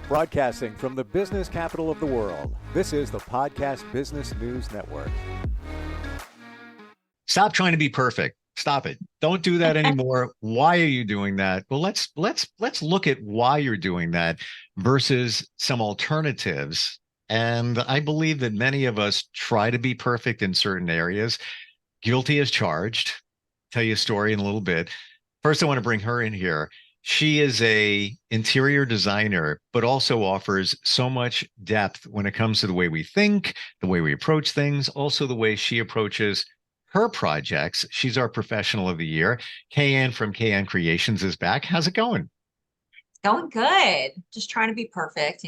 Broadcasting from the business capital of the world, this is the Podcast Business News Network. Stop trying to be perfect. Stop it. Don't do that anymore. Why are you doing that? Well, let's look at why you're doing that versus some alternatives. And I believe that many of us try to be perfect in certain areas. Guilty as charged. Tell you a story in a little bit. First, I want to bring her in here. She is a interior designer, but also offers so much depth when it comes to the way we think, the way we approach things, also the way she approaches her projects. She's our professional of the year. Kayann from Kayann Creations is back. How's it going? Going good. Just trying to be perfect,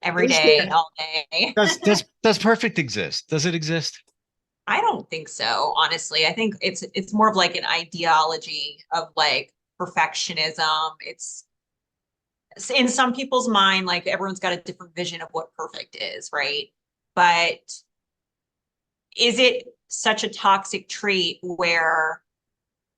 every Is day, there all day. does perfect exist? Does it exist? I don't think so, honestly. I think it's more of like an ideology of like perfectionism. It's in some people's mind, like everyone's got a different vision of what perfect is, right? But is it such a toxic trait where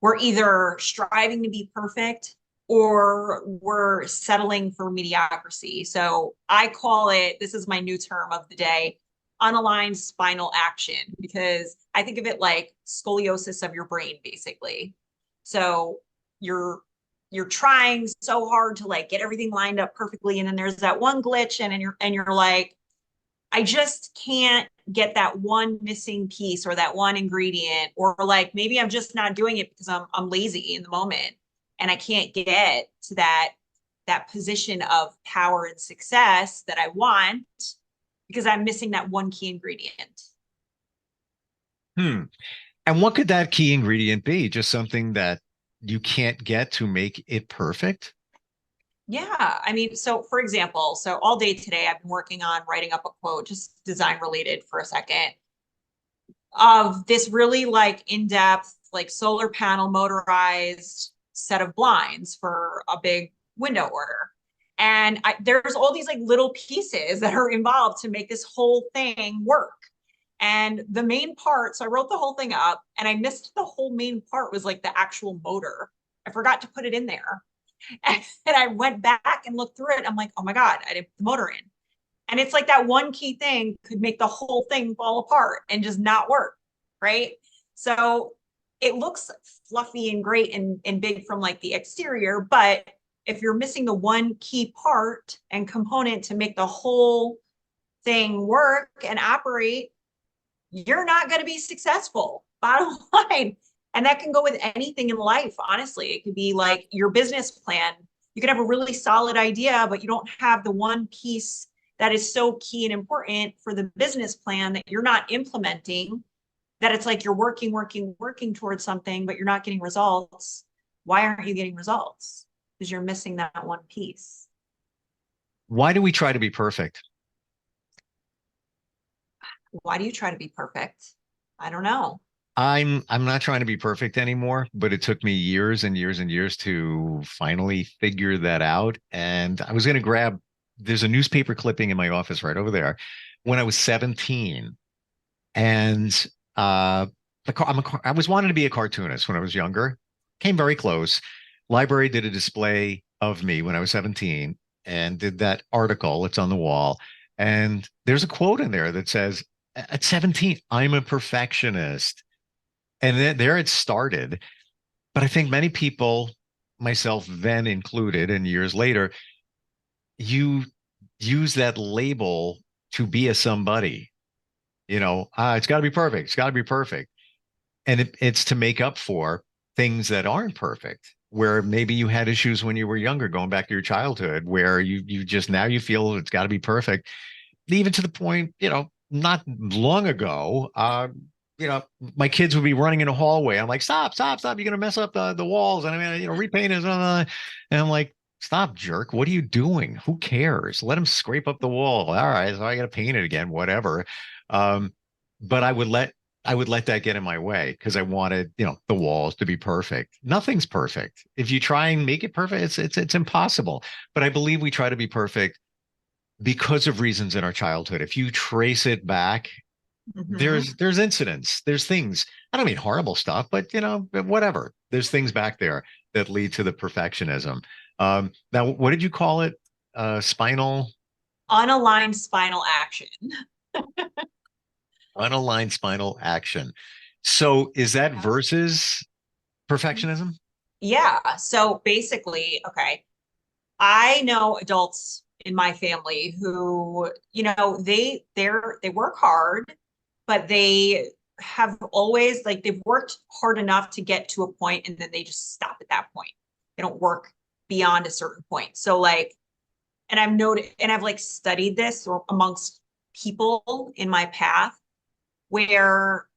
we're either striving to be perfect or we're settling for mediocrity? So I call it, this is my new term of the day, unaligned spinal action, because I think of it like scoliosis of your brain, basically. So you're trying so hard to like get everything lined up perfectly, and then there's that one glitch, and you're like, I just can't get that one missing piece or that one ingredient, or like maybe I'm just not doing it because I'm lazy in the moment and I can't get to that position of power and success that I want because I'm missing that one key ingredient. Hmm. And what could that key ingredient be? Just something that you can't get to make it perfect? Yeah, I mean, so for example, so all day today I've been working on writing up a quote, just design related for a second, of this really like in-depth, like solar panel motorized set of blinds for a big window order. And there's all these like little pieces that are involved to make this whole thing work. And the main part, so I wrote the whole thing up and I missed the whole main part was like the actual motor. I forgot to put it in there. And I went back and looked through it. I'm like, oh my God, I didn't put the motor in. And it's like that one key thing could make the whole thing fall apart and just not work. Right. So it looks fluffy and great and big from like the exterior. But if you're missing the one key part and component to make the whole thing work and operate, you're not going to be successful. Bottom line. And that can go with anything in life, honestly. It could be like your business plan. You could have a really solid idea, but you don't have the one piece that is so key and important for the business plan that you're not implementing, that it's like you're working towards something, but you're not getting results. Why aren't you getting results? Because you're missing that one piece. Why do we try to be perfect? Why do you try to be perfect? I don't know. I'm not trying to be perfect anymore, but it took me years and years and years to finally figure that out. And I was going to grab, there's a newspaper clipping in my office right over there when I was 17. And I was wanting to be a cartoonist when I was younger. Came very close. Library did a display of me when I was 17 and did that article. It's on the wall. And there's a quote in there that says, at 17, I'm a perfectionist. And then there it started. But I think many people, myself then included, and years later, you use that label to be a somebody. It's got to be perfect. It's got to be perfect. And it's to make up for things that aren't perfect, where maybe you had issues when you were younger, going back to your childhood, where you just now you feel it's got to be perfect. Even to the point, not long ago, my kids would be running in a hallway. I'm like, stop, stop, stop. You're going to mess up the walls. And I mean, repaint is, and I'm like, stop, jerk. What are you doing? Who cares? Let him scrape up the wall. All right. So I got to paint it again, whatever. But I would let that get in my way because I wanted, the walls to be perfect. Nothing's perfect. If you try and make it perfect, it's impossible. But I believe we try to be perfect because of reasons in our childhood. If you trace it back, there's incidents, there's things. I don't mean horrible stuff, but whatever. There's things back there that lead to the perfectionism. Now, what did you call it? spinal, Unaligned spinal action. unaligned spinal action. So is that versus perfectionism? Yeah. So basically, okay, I know adults in my family who, they work hard, but they have always like they've worked hard enough to get to a point and then they just stop at that point. They don't work beyond a certain point. So like, and I've noted and I've like studied this amongst people in my path where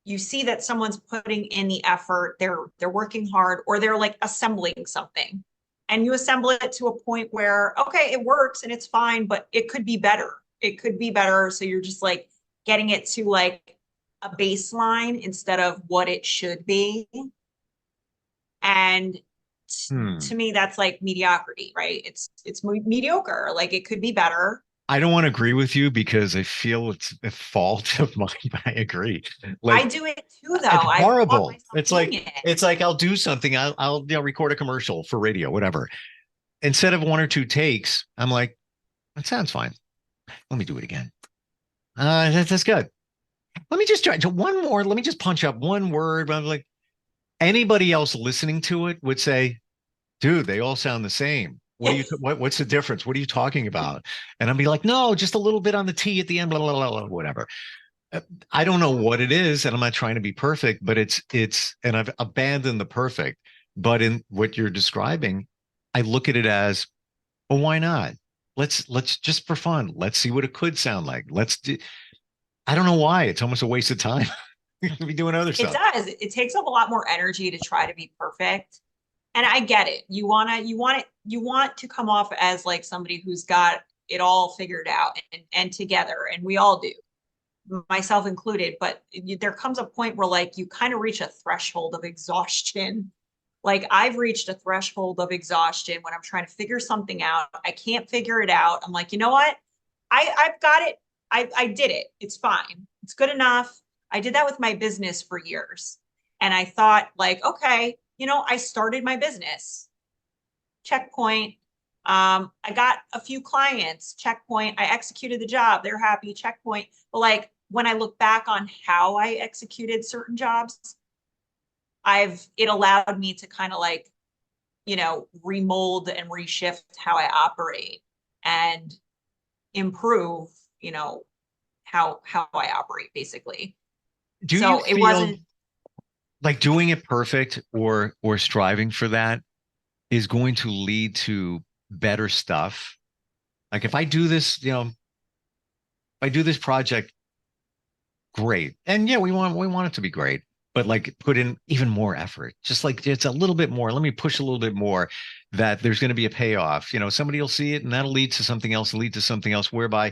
you see that someone's putting in the effort, they're working hard, or they're like assembling something. And you assemble it to a point where, okay, it works and it's fine, but it could be better. It could be better. So you're just like getting it to like a baseline instead of what it should be. And to me, that's like mediocrity, right? It's mediocre. Like it could be better. I don't want to agree with you because I feel it's a fault of mine, but I agree. I Like do it too, though. it's I've caught horrible. myself doing it. It's like I'll do something. I'll record a commercial for radio, whatever. Instead of one or two takes, I'm like, that sounds fine. Let me do it again. That's good. Let me just try to one more. Let me just punch up one word. I'm like, anybody else listening to it would say, dude, they all sound the same. What's the difference? What are you talking about? And I'd be like, no, just a little bit on the T at the end, blah, blah, blah, blah, whatever. I don't know what it is, and I'm not trying to be perfect, but and I've abandoned the perfect. But in what you're describing, I look at it as, well, why not? Let's just for fun. Let's see what it could sound like. I don't know why. It's almost a waste of time. You could be doing other It stuff. does. It takes up a lot more energy to try to be perfect. And I get it. You want to come off as like somebody who's got it all figured out and together. And we all do, myself included. But there comes a point where like you kind of reach a threshold of exhaustion. Like I've reached a threshold of exhaustion when I'm trying to figure something out. I can't figure it out. I'm like, you know what? I've got it. I did it. It's fine. It's good enough. I did that with my business for years. And I thought like, okay, I started my business. Checkpoint. I got a few clients. Checkpoint. I executed the job. They're happy. Checkpoint. But like when I look back on how I executed certain jobs, it allowed me to kind of like, remold and reshift how I operate and improve, how I operate basically. Do you So it feel wasn't. like doing it perfect or striving for that is going to lead to better stuff? Like if I do this, if I do this project, great. And yeah, we want it to be great, but like put in even more effort. Just like it's a little bit more. Let me push a little bit more that there's going to be a payoff. Somebody will see it and that'll lead to something else, lead to something else, whereby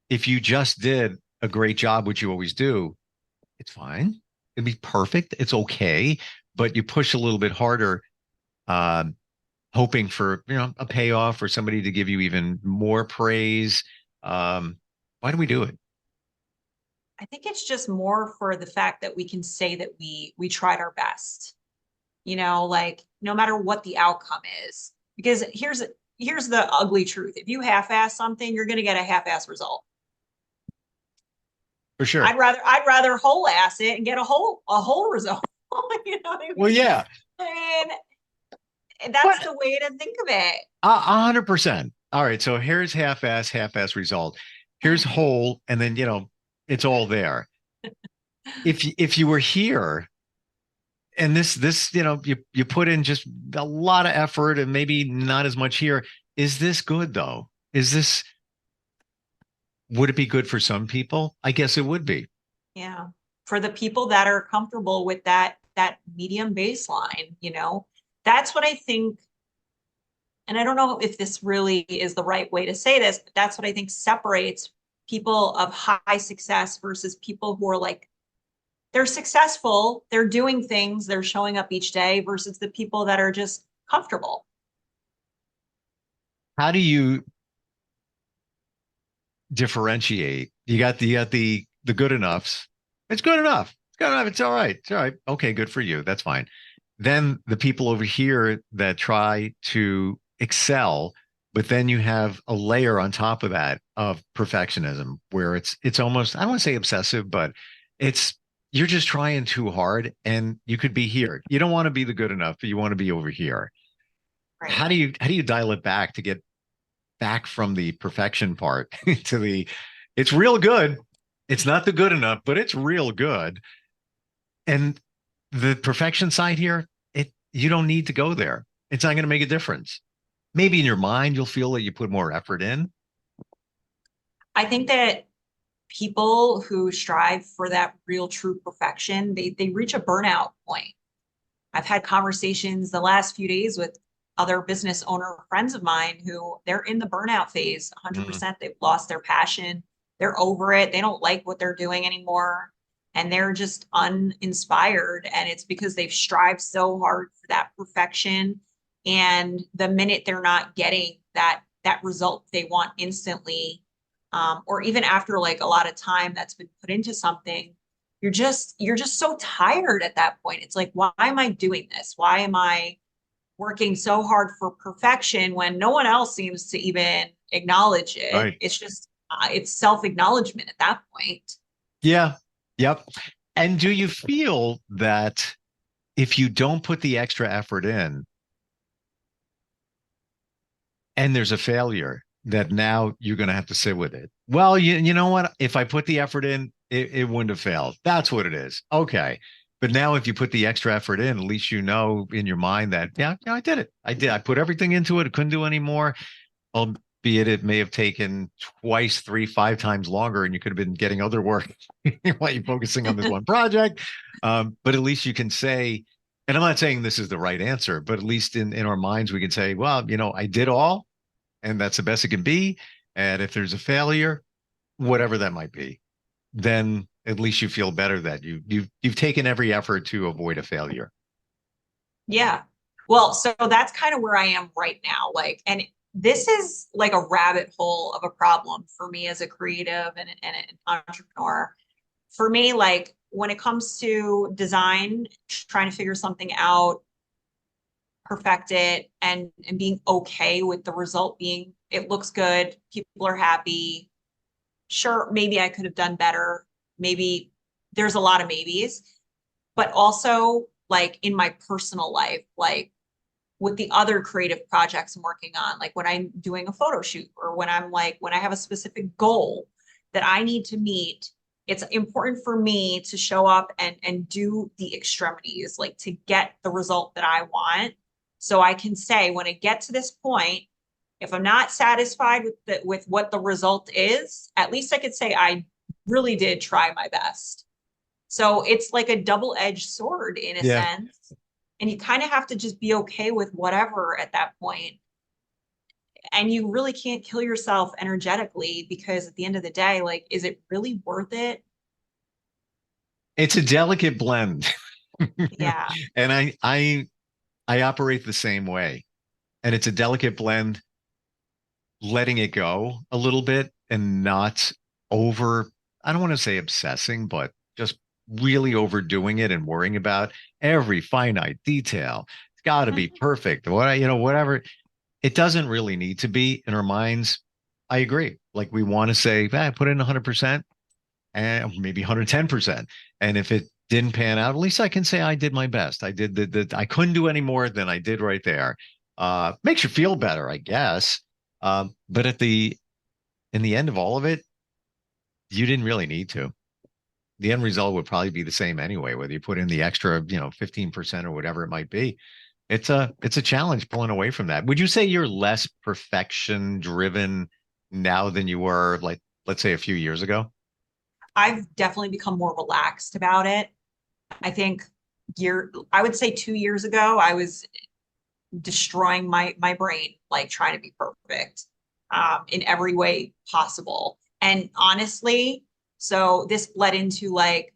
if you just did a great job, which you always do, it's fine. It'd be perfect. It's okay. But you push a little bit harder, uh, hoping for, a payoff or somebody to give you even more praise. Why do we do it? I think it's just more for the fact that we can say that we tried our best. Like no matter what the outcome is. Because here's the ugly truth. If you half-ass something, you're going to get a half-ass result. For sure. I'd rather whole ass it and get a whole result. You know what I mean? Well, yeah. And that's the way to think of it. 100%. All right. So here's half-ass result. Here's whole, and then it's all there. If you were here and this you put in just a lot of effort and maybe not as much here, is this good though? Would it be good for some people? I guess it would be. Yeah. For the people that are comfortable with that medium baseline, that's what I think. And I don't know if this really is the right way to say this, but that's what I think separates people of high success versus people who are like, they're successful, they're doing things, they're showing up each day versus the people that are just comfortable. How do you differentiate? You got the good enoughs. It's good enough. It's good enough. It's all right. It's all right. Okay, good for you. That's fine. Then the people over here that try to excel, But then you have a layer on top of that of perfectionism where it's almost, I don't want to say obsessive, but it's you're just trying too hard and you could be here. You don't want to be the good enough, but you want to be over here. Right. How do you dial it back to get back from the perfection part to the it's real good. It's not the good enough, but it's real good. And the perfection side here, it you don't need to go there. It's not going to make a difference. Maybe in your mind you'll feel that you put more effort in. I think that people who strive for that real true perfection, they reach a burnout point. I've had conversations the last few days with other business owner friends of mine who they're in the burnout phase Mm, 100%. They've lost their passion. They're over it. They don't like what they're doing anymore. And they're just uninspired. And it's because they've strived so hard for that perfection. And the minute they're not getting that result they want instantly, or even after like a lot of time that's been put into something, you're just so tired at that point. It's like, why am I doing this? Why am I working so hard for perfection when no one else seems to even acknowledge it? right. It's just it's self-acknowledgement at that point. Yeah. Yep. And do you feel that if you don't put the extra effort in and there's a failure, that now you're going to have to sit with it? Well, you know what? If I put the effort in, it wouldn't have failed. That's what it is. Okay. But now if you put the extra effort in, at least you know in your mind that, yeah, I did it. I did. I put everything into it. I couldn't do any more. Albeit it may have taken twice, three, five times longer, and you could have been getting other work while you're focusing on this one project. But at least you can say, and I'm not saying this is the right answer, but at least in our minds, we can say, well, I did all, and that's the best it can be. And if there's a failure, whatever that might be, then at least you feel better that you've taken every effort to avoid a failure. Yeah. Well, so that's kind of where I am right now. Like, and this is like a rabbit hole of a problem for me as a creative and an entrepreneur. For me, like when it comes to design, trying to figure something out, perfect it, and being okay with the result being it looks good, people are happy. Sure, maybe I could have done better. Maybe there's a lot of maybes, but also like in my personal life, like with the other creative projects I'm working on, like when I'm doing a photo shoot or when I have a specific goal that I need to meet, it's important for me to show up and do the extremities, like to get the result that I want. So I can say when I get to this point, if I'm not satisfied with what the result is, at least I could say I really did try my best. So it's like a double-edged sword in a Yeah. sense. And you kind of have to just be okay with whatever at that point. And you really can't kill yourself energetically because at the end of the day, like, is it really worth it? It's a delicate blend. Yeah. And I operate the same way. And it's a delicate blend, letting it go a little bit and not over, I don't want to say obsessing, but just really overdoing it and worrying about every finite detail. It's got to be Mhm. perfect. Whatever. It doesn't really need to be in our minds. I agree. Like we want to say, put in 100% and maybe 110%. And if it didn't pan out, at least I can say I did my best. I did I couldn't do any more than I did right there. Makes you feel better, I guess. But in the end of all of it, you didn't really need to. The end result would probably be the same anyway, whether you put in the extra, 15% or whatever it might be. It's a challenge pulling away from that. Would you say you're less perfection driven now than you were, like, let's say a few years ago? I've definitely become more relaxed about it. I think I would say 2 years ago, I was destroying my brain, like trying to be perfect in every way possible. And honestly, so this bled into like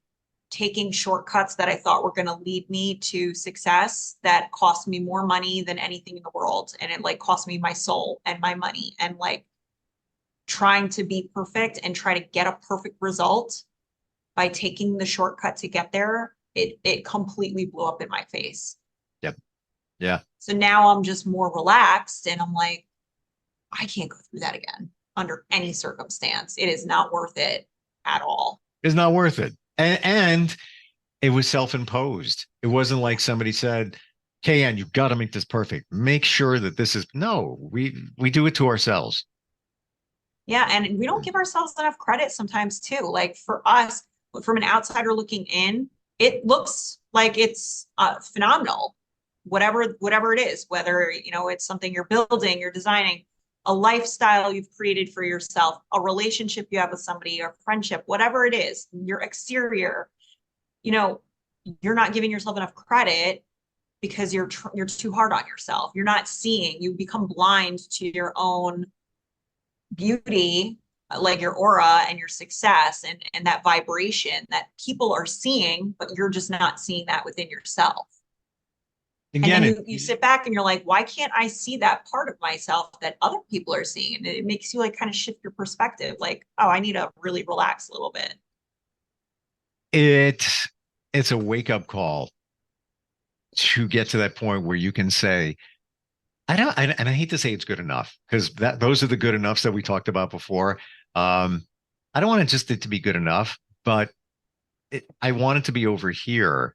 taking shortcuts that I thought were going to lead me to success that cost me more money than anything in the world. And it like cost me my soul and my money and like trying to be perfect and try to get a perfect result by taking the shortcut to get there. It completely blew up in my face. Yep. Yeah. So now I'm just more relaxed and I'm like, I can't go through that again under any circumstance. It is not worth it at all. It's not worth it. And it was self-imposed. It wasn't like somebody said, KN, you've got to make this perfect. Make sure that this is no, we do it to ourselves. Yeah, and we don't give ourselves enough credit sometimes too. Like for us, from an outsider looking in, it looks like it's phenomenal. Whatever it is, whether it's something you're building, you're designing, a lifestyle you've created for yourself, a relationship you have with somebody, or friendship, whatever it is, your exterior, you're not giving yourself enough credit because you're too hard on yourself. You're not seeing, you become blind to your own beauty, like your aura and your success and that vibration that people are seeing, but you're just not seeing that within yourself. Again, and then you sit back and you're like, why can't I see that part of myself that other people are seeing? And it makes you like kind of shift your perspective. Like, oh, I need to really relax a little bit. It's a wake-up call to get to that point where you can say, and I hate to say it's good enough, because those are the good enoughs that we talked about before. I don't want it to be good enough, but I want it to be over here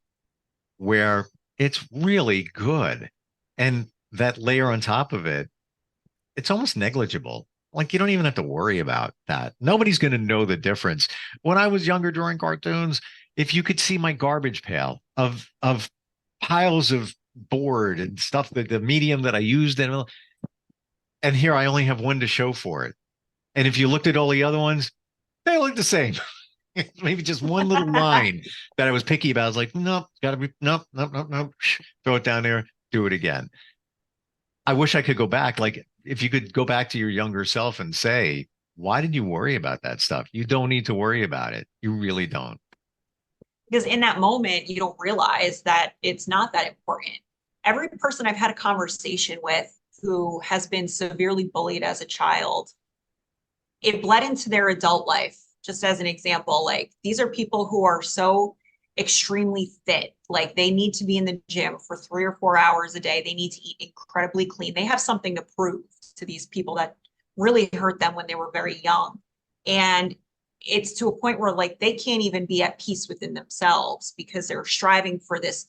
where it's really good. And that layer on top of it, it's almost negligible. Like you don't even have to worry about that. Nobody's going to know the difference. When I was younger during cartoons, if you could see my garbage pail of piles of board and stuff, that the medium that I used, and here I only have one to show for it. And if you looked at all the other ones, they look the same. Maybe just one little line that I was picky about. I was like, nope, gotta be nope. Throw it down there, do it again. I wish I could go back. Like if you could go back to your younger self and say, why did you worry about that stuff? You don't need to worry about it. You really don't. Because in that moment, you don't realize that it's not that important. Every person I've had a conversation with who has been severely bullied as a child, it bled into their adult life. Just as an example, like these are people who are so extremely fit, like they need to be in the gym for 3 or 4 hours a day. They need to eat incredibly clean. They have something to prove to these people that really hurt them when they were very young. And it's to a point where like they can't even be at peace within themselves because they're striving for this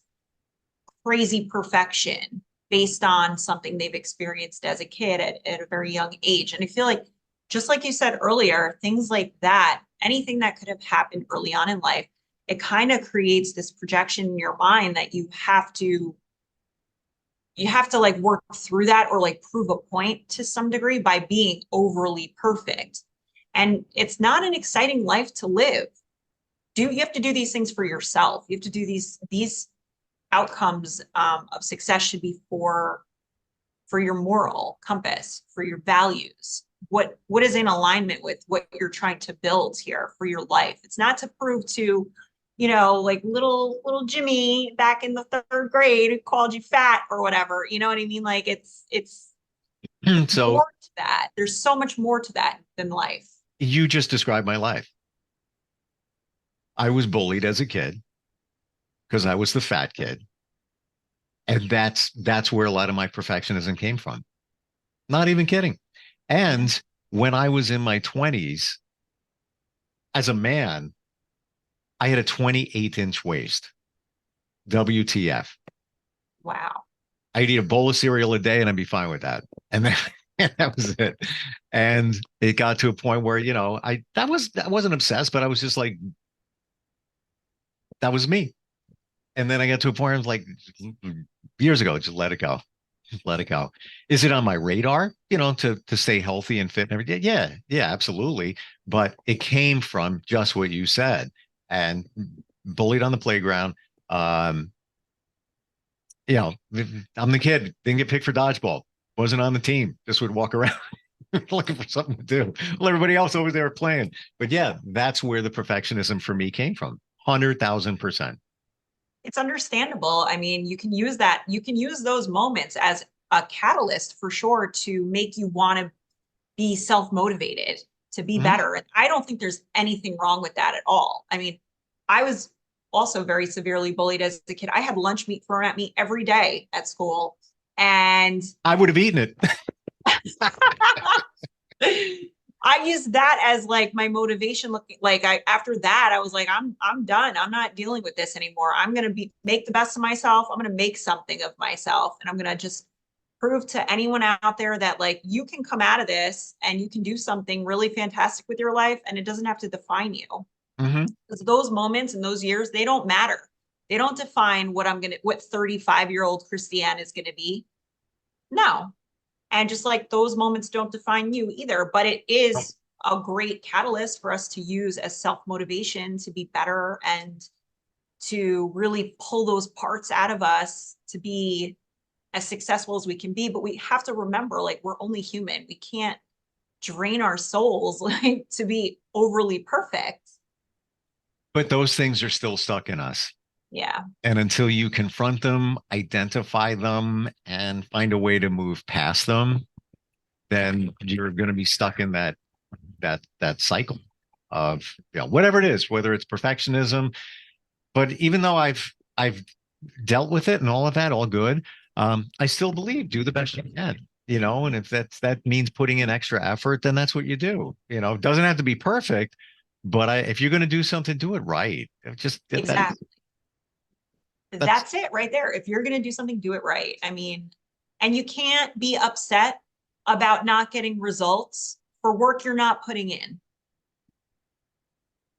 crazy perfection based on something they've experienced as a kid at a very young age. And I feel like, just like you said earlier, things like that, anything that could have happened early on in life, it kind of creates this projection in your mind that you have to like work through that or like prove a point to some degree by being overly perfect. And it's not an exciting life to live. You have to do these things for yourself. You have to do these outcomes of success should be for your moral compass, for your values. What is in alignment with what you're trying to build here for your life. It's not to prove to, like little Jimmy back in the 3rd grade who called you fat or whatever. You know what I mean? Like it's So more to that. There's so much more to that than life. you just described my life. I was bullied as a kid because I was the fat kid. And that's where a lot of my perfectionism came from. Not even kidding. And when I was in my 20s, as a man, I had a 28-inch waist. WTF. Wow. I'd eat a bowl of cereal a day and I'd be fine with that. And then that was it. And it got to a point where, I wasn't obsessed, but I was just like, that was me. And then I got to a point where I was like, years ago, just let it go. Let it go. Is it on my radar, to stay healthy and fit and everything? Yeah, absolutely. But it came from just what you said. And bullied on the playground. I'm the kid, didn't get picked for dodgeball, wasn't on the team, just would walk around looking for something to do while everybody else over there playing. But yeah, that's where the perfectionism for me came from. 100,000%. It's understandable. I mean, you can use that. You can use those moments as a catalyst for sure to make you want to be self-motivated, to be better. And I don't think there's anything wrong with that at all. I mean, I was also very severely bullied as a kid. I had lunch meat thrown at me every day at school. And I would have eaten it. I used that as like my motivation. Looking like after that, I was like, I'm done. I'm not dealing with this anymore. I'm gonna make the best of myself. I'm gonna make something of myself, and I'm gonna just prove to anyone out there that like you can come out of this and you can do something really fantastic with your life, and it doesn't have to define you. Mm-hmm. Because those moments and those years, they don't matter. They don't define what 35-year-old Kristiann is gonna be. No, and just like those moments don't define you either, but it is a great catalyst for us to use as self-motivation to be better and to really pull those parts out of us to be as successful as we can be. But we have to remember, like, we're only human. We can't drain our souls like to be overly perfect. But those things are still stuck in us. Yeah. And until you confront them, identify them, and find a way to move past them, then you're going to be stuck in that cycle of, you know, whatever it is, whether it's perfectionism. But even though I've dealt with it and all of that, all good, I still believe do the best you can, you know. And if that means putting in extra effort, then that's what you do. You know, it doesn't have to be perfect, but if you're going to do something, do it right. Just Exactly. that's That's it right there. If you're going to do something, do it right. I mean, and you can't be upset about not getting results for work you're not putting in.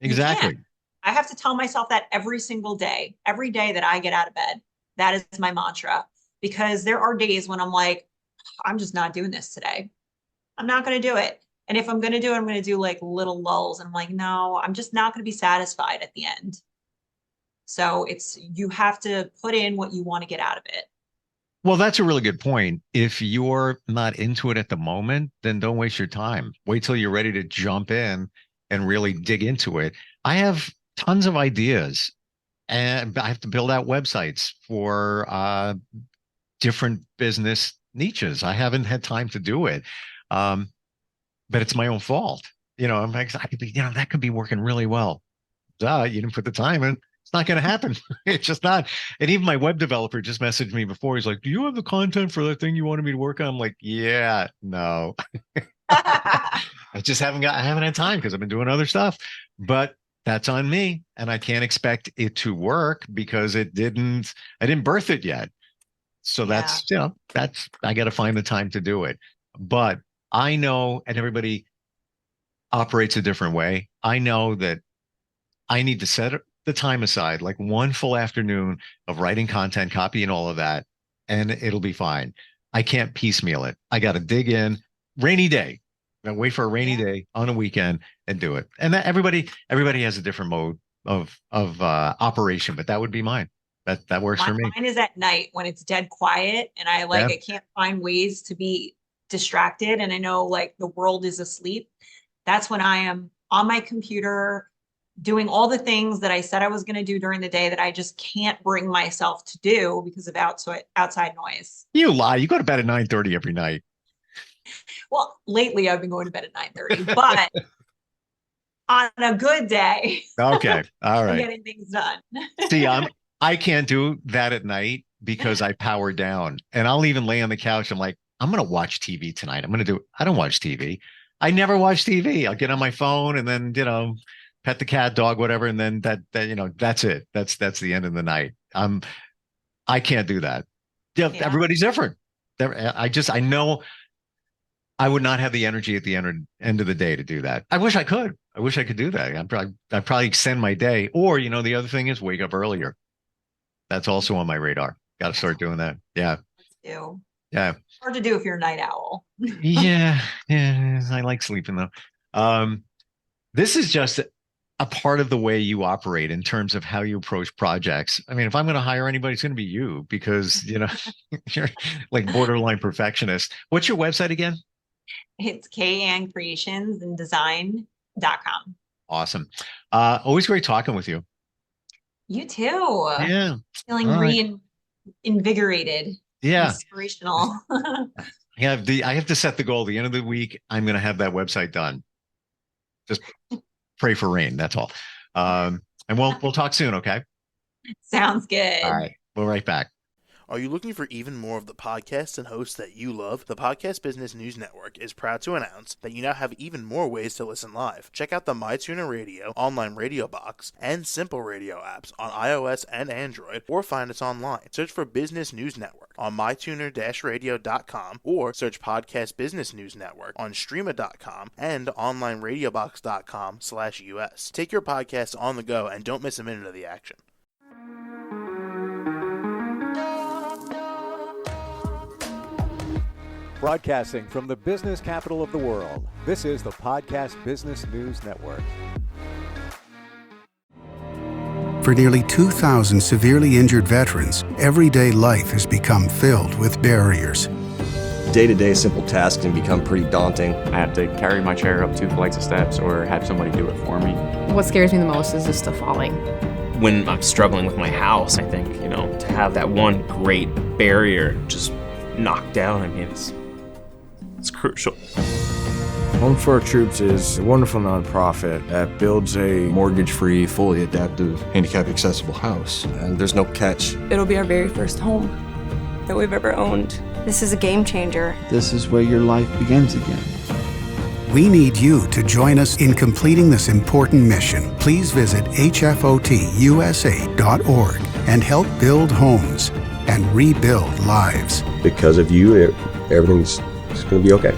You can't. exactly. I have to tell myself that every single day, every day that I get out of bed. That is my mantra, because there are days when I'm like, I'm just not doing this today. I'm not going to do it. And if I'm going to do it, I'm going to do like little lulls. And I'm like, no, I'm just not going to be satisfied at the end. So you have to put in what you want to get out of it. Well, that's a really good point. If you're not into it at the moment, then don't waste your time. Wait till you're ready to jump in and really dig into it. I have tons of ideas, and I have to build out websites for different business niches. I haven't had time to do it, um, but it's my own fault. You know, I'm like, I could be, you know, that could be working really well. You didn't put the time in. It's not going to happen. It's just not. And even my web developer just messaged me before. He's like, "Do you have the content for that thing you wanted me to work on?" I'm like, "Yeah, no, I haven't had time because I've been doing other stuff." But that's on me, and I can't expect it to work because I didn't birth it yet. So Yeah. I got to find the time to do it. But I know, and everybody operates a different way. I know that I need to set the time aside, like one full afternoon of writing content, copy, and all of that, and it'll be fine. I can't piecemeal it. I got to dig in. Rainy day. I wait for a rainy Yeah. day on a weekend and do it. And everybody has a different mode of operation, but that would be mine. That works for me. Mine is at night when it's dead quiet and Yeah. I can't find ways to be distracted. And I know like the world is asleep. That's when I am on my computer doing all the things that I said I was going to do during the day that I just can't bring myself to do because of outside noise. You lie. You go to bed at 9:30 every night. Well, lately I've been going to bed at 9:30, but on a good day, Okay. All I'm right. getting things done. See, I can't do that at night because I power down, and I'll even lay on the couch. I'm like, I'm gonna watch TV tonight. I don't watch TV. I never watch TV. I'll get on my phone and then, you know, pet the cat, dog, whatever, and then you know, that's it. That's the end of the night. I can't do that. Yeah, Yeah. everybody's different. I know I would not have the energy at the end of the day to do that. I wish I could. I wish I could do that. I'd probably extend my day. Or, you know, the other thing is wake up earlier. That's also on my radar. Got to start doing that. Yeah. Let's do. Yeah. Hard to do if you're a night owl. Yeah. Yeah. I like sleeping though. This is just a part of the way you operate in terms of how you approach projects. I mean, if I'm going to hire anybody, it's going to be you because, you know, you're like borderline perfectionist. What's your website again? It's Creations and Design.com. Awesome. Always great talking with you. You too. Yeah. Feeling All right. reinvigorated, Yeah. inspirational. I have to set the goal. The end of the week, I'm going to have that website done. Just pray for rain. That's all. And we'll talk soon. Okay. Sounds All good. right. We'll right back. Are you looking for even more of the podcasts and hosts that you love? The Podcast Business News Network is proud to announce that you now have even more ways to listen live. Check out the MyTuner Radio, online radio box, and Simple Radio apps on iOS and Android, or find us online. Search for Business News Network on mytuner-radio.com, or search Podcast Business News Network on streama.com and onlineradiobox.com/US. Take your podcast on the go and don't miss a minute of the action. Broadcasting from the business capital of the world, this is the Podcast Business News Network. For nearly 2,000 severely injured veterans, everyday life has become filled with barriers. Day-to-day simple tasks can become pretty daunting. I have to carry my chair up 2 flights of steps or have somebody do it for me. What scares me the most is just the falling. When I'm struggling with my house, I think, to have that one great barrier just knocked down, it's crucial. Home for Our Troops is a wonderful nonprofit that builds a mortgage-free, fully adaptive, handicap-accessible house. And there's no catch. It'll be our very first home that we've ever owned. This is a game changer. This is where your life begins again. We need you to join us in completing this important mission. Please visit hfotusa.org and help build homes and rebuild lives. Because of you, everything's going to be okay.